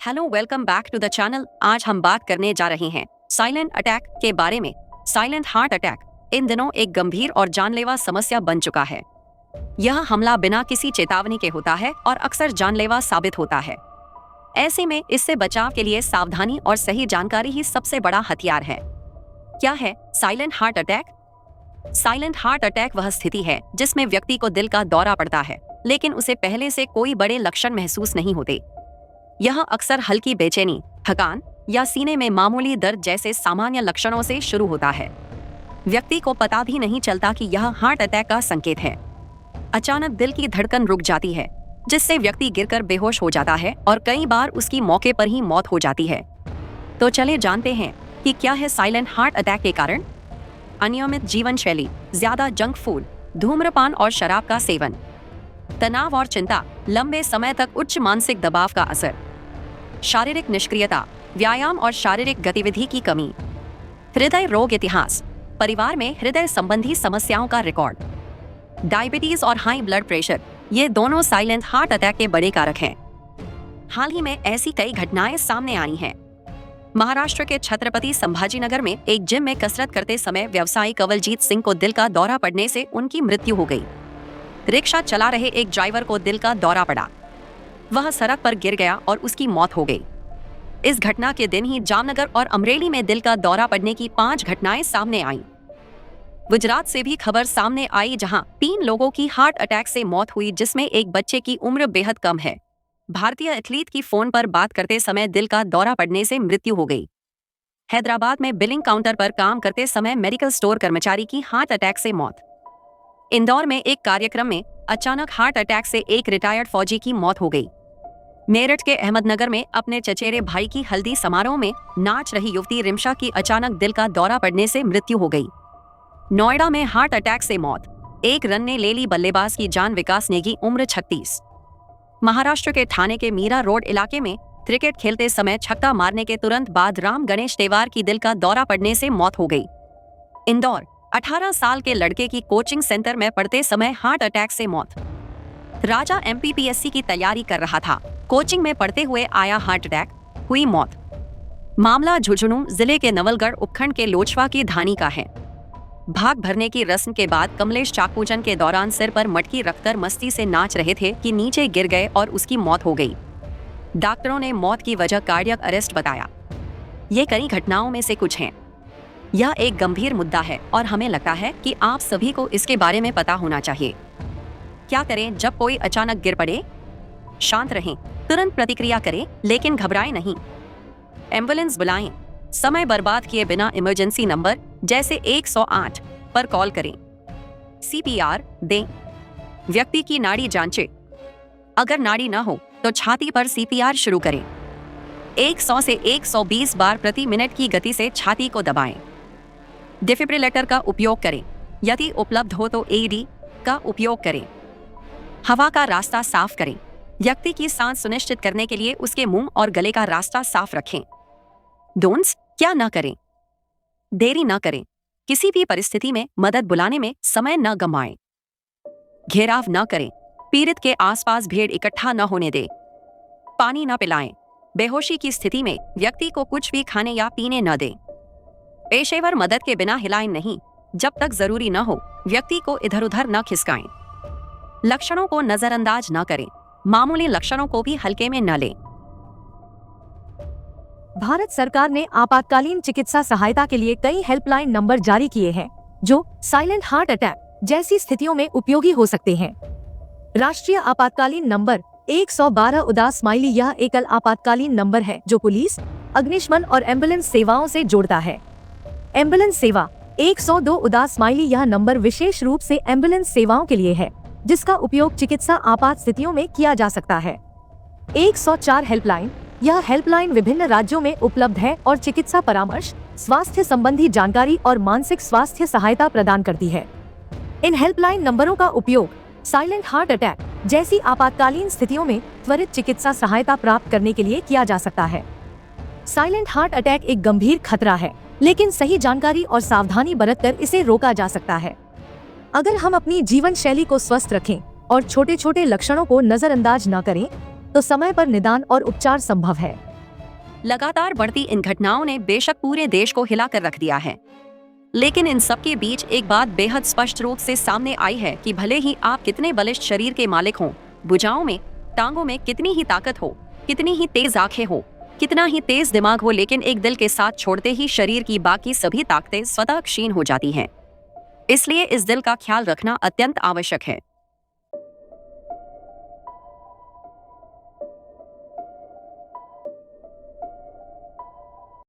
Hello, welcome back to the channel. आज हम बात करने जा रहे हैं साइलेंट अटैक के बारे में। साइलेंट हार्ट अटैक इन दिनों एक गंभीर और जानलेवा समस्या बन चुका है। यह हमला बिना किसी चेतावनी के होता है और अक्सर जानलेवा साबित होता है। ऐसे में इससे बचाव के लिए सावधानी और सही जानकारी ही सबसे बड़ा हथियार है। क्या है silent heart attack? Silent heart attack वह स्थिति है जिसमें व्यक्ति को दिल का दौरा पड़ता है, लेकिन उसे पहले से कोई बड़े लक्षण महसूस नहीं होते। यह अक्सर हल्की बेचैनी, थकान या सीने में मामूली दर्द जैसे सामान्य लक्षणों से शुरू होता है। व्यक्ति को पता भी नहीं चलता कि यह हार्ट अटैक का संकेत है। अचानक दिल की धड़कन रुक जाती है, जिससे व्यक्ति गिरकर बेहोश हो जाता है और कई बार उसकी मौके पर ही मौत हो जाती है। तो चले जानते हैं कि क्या है साइलेंट हार्ट अटैक के कारण। अनियमित जीवन शैली, ज्यादा जंक फूड, धूम्रपान और शराब का सेवन, तनाव और चिंता, लंबे समय तक उच्च मानसिक दबाव का असर, शारीरिक निष्क्रियता, व्यायाम और शारीरिक गतिविधि की कमी, हृदय रोग इतिहास, परिवार में हृदय संबंधी समस्याओं का रिकॉर्ड, डायबिटीज और हाई ब्लड प्रेशर, ये दोनों साइलेंट हार्ट अटैक के बड़े कारक हैं। हाल ही में ऐसी कई घटनाएं सामने आई हैं। महाराष्ट्र के छत्रपति संभाजीनगर में एक जिम में कसरत करते समय व्यवसायी कंवलजीत सिंह को दिल का दौरा पड़ने से उनकी मृत्यु हो गई। रिक्शा चला रहे एक ड्राइवर को दिल का दौरा पड़ा। वह सड़क पर गिर गया और उसकी मौत हो गई। इस घटना के दिन ही जामनगर और अमरेली में दिल का दौरा पड़ने की 5 घटनाएं सामने आईं। गुजरात से भी खबर सामने आई, जहां 3 लोगों की हार्ट अटैक से मौत हुई, जिसमें एक बच्चे की उम्र बेहद कम है। भारतीय एथलीट की फोन पर बात करते समय दिल का दौरा पड़ने से मृत्यु हो गई। हैदराबाद में बिलिंग काउंटर पर काम करते समय मेडिकल स्टोर कर्मचारी की हार्ट अटैक से मौत। इंदौर में एक कार्यक्रम में अचानक हार्ट अटैक से एक रिटायर्ड फौजी की मौत हो गई। मेरठ के अहमदनगर में अपने चचेरे भाई की हल्दी समारोह में नाच रही युवती रिमशा की अचानक दिल का दौरा पड़ने से मृत्यु हो गई। नोएडा में हार्ट अटैक से मौत, एक रन ने ले ली बल्लेबाज की जान, विकास नेगी उम्र 36। महाराष्ट्र के ठाणे के मीरा रोड इलाके में क्रिकेट खेलते समय छक्का मारने के तुरंत बाद राम गणेश तेवार की दिल का दौरा पड़ने से मौत हो गई। इंदौर 18 साल के लड़के की कोचिंग सेंटर में पढ़ते समय हार्ट अटैक से मौत। राजा एमपीपीएससी की तैयारी कर रहा था, कोचिंग में पढ़ते हुए आया हार्ट अटैक, हुई मौत। मामला झुंझुनू जिले के नवलगढ़ उपखंड के लोचवा की धानी का है। भाग भरने की रस्म के बाद कमलेश चाकूचन के दौरान सिर पर मटकी रखकर मस्ती से नाच रहे थे कि नीचे गिर गए और उसकी मौत हो गई। डॉक्टरों ने मौत की वजह कार्डियक अरेस्ट बताया। ये कई घटनाओं में से कुछ हैं। यह एक गंभीर मुद्दा है और हमें लगता है कि आप सभी को इसके बारे में पता होना चाहिए। क्या करें जब कोई अचानक गिर पड़े? शांत रहें, तुरंत प्रतिक्रिया करें, लेकिन घबराएं नहीं। एम्बुलेंस बुलाएं। समय बर्बाद किए बिना इमरजेंसी नंबर जैसे 108 पर कॉल करें। सीपीआर दें। व्यक्ति की नाड़ी जांचें। अगर नाड़ी न हो तो छाती पर सीपीआर शुरू करें। 100 से 120 बार प्रति मिनट की गति से छाती को दबाएं। डिफिब्रिलेटर का उपयोग करें। यदि उपलब्ध हो तो एडी का उपयोग करें। हवा का रास्ता साफ करें। व्यक्ति की सांस सुनिश्चित करने के लिए उसके मुंह और गले का रास्ता साफ रखें। डोंट्स क्या न करें? देरी न करें। किसी भी परिस्थिति में मदद बुलाने में समय न गंवाएं। घेराव न करें। पीड़ित के आसपास भीड़ इकट्ठा न होने दें। पानी न पिलाएं। बेहोशी की स्थिति में व्यक्ति को कुछ भी खाने या पीने न दें। पेशेवर मदद के बिना हिलाएं नहीं। जब तक जरूरी न हो व्यक्ति को इधर उधर न खिसकाएं। लक्षणों को नजरअंदाज न करें। मामूली लक्षणों को भी हल्के में न लें। भारत सरकार ने आपातकालीन चिकित्सा सहायता के लिए कई हेल्पलाइन नंबर जारी किए हैं, जो साइलेंट हार्ट अटैक जैसी स्थितियों में उपयोगी हो सकते हैं। राष्ट्रीय आपातकालीन नंबर 112 उदास स्माइली यह एकल आपातकालीन नंबर है जो पुलिस, अग्निशमन और एम्बुलेंस सेवाओं से जोड़ता है। एम्बुलेंस सेवा 102 उदास स्माइली यह नंबर विशेष रूप से एम्बुलेंस सेवाओं के लिए है, जिसका उपयोग चिकित्सा आपात स्थितियों में किया जा सकता है। 104 हेल्पलाइन यह हेल्पलाइन विभिन्न राज्यों में उपलब्ध है और चिकित्सा परामर्श, स्वास्थ्य संबंधी जानकारी और मानसिक स्वास्थ्य सहायता प्रदान करती है। इन हेल्पलाइन नंबरों का उपयोग साइलेंट हार्ट अटैक जैसी आपातकालीन स्थितियों में त्वरित चिकित्सा सहायता प्राप्त करने के लिए किया जा सकता है। साइलेंट हार्ट अटैक एक गंभीर खतरा है, लेकिन सही जानकारी और सावधानी बरतकर इसे रोका जा सकता है। अगर हम अपनी जीवन शैली को स्वस्थ रखें और छोटे छोटे लक्षणों को नजरअंदाज न करें, तो समय पर निदान और उपचार संभव है। लगातार बढ़ती इन घटनाओं ने बेशक पूरे देश को हिला कर रख दिया है, लेकिन इन सब के बीच एक बात बेहद स्पष्ट रूप से सामने आई है कि भले ही आप कितने बलिष्ठ शरीर के मालिक हों, भुजाओं में, टांगों में कितनी ही ताकत हो, कितनी ही तेज आंखें हो, कितना ही तेज दिमाग हो, लेकिन एक दिल के साथ छोड़ते ही शरीर की बाकी सभी ताकतें स्वतः क्षीण हो जाती हैं। इसलिए इस दिल का ख्याल रखना अत्यंत आवश्यक है।